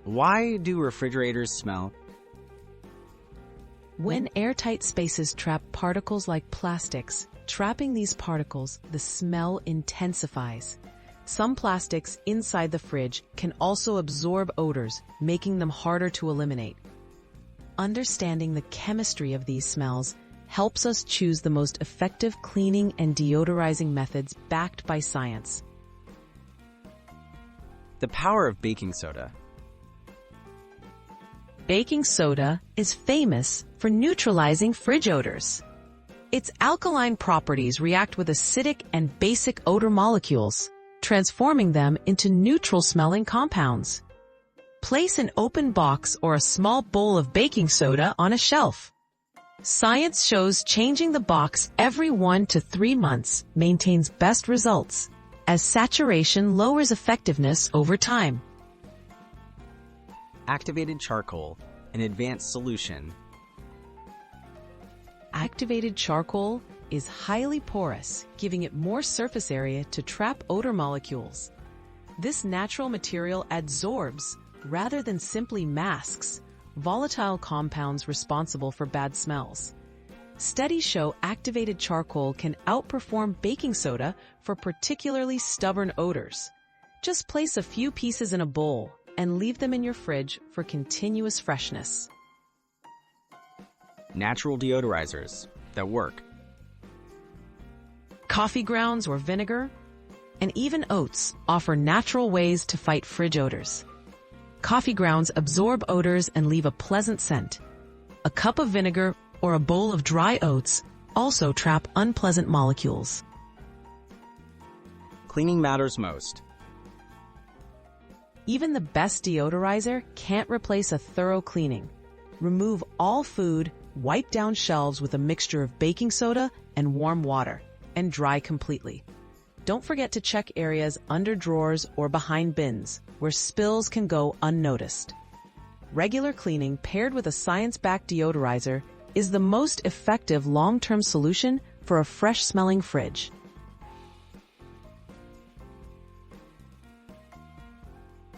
Why do refrigerators smell? When airtight spaces trap particles like plastics, trapping these particles, the smell intensifies. Some plastics inside the fridge can also absorb odors, making them harder to eliminate. Understanding the chemistry of these smells helps us choose the most effective cleaning and deodorizing methods backed by science. The power of baking soda. Baking soda is famous for neutralizing fridge odors. Its alkaline properties react with acidic and basic odor molecules, transforming them into neutral-smelling compounds. Place an open box or a small bowl of baking soda on a shelf. Science shows changing the box every 1 to 3 months maintains best results, as saturation lowers effectiveness over time. Activated charcoal, an advanced solution. Activated charcoal is highly porous, giving it more surface area to trap odor molecules. This natural material adsorbs, rather than simply masks, volatile compounds responsible for bad smells. Studies show activated charcoal can outperform baking soda for particularly stubborn odors. Just place a few pieces in a bowl and leave them in your fridge for continuous freshness. Natural deodorizers that work. Coffee grounds or vinegar, and even oats offer natural ways to fight fridge odors. Coffee grounds absorb odors and leave a pleasant scent. A cup of vinegar or a bowl of dry oats also trap unpleasant molecules. Cleaning matters most. Even the best deodorizer can't replace a thorough cleaning. Remove all food, wipe down shelves with a mixture of baking soda and warm water, and dry completely. Don't forget to check areas under drawers or behind bins, where spills can go unnoticed. Regular cleaning paired with a science-backed deodorizer is the most effective long-term solution for a fresh-smelling fridge.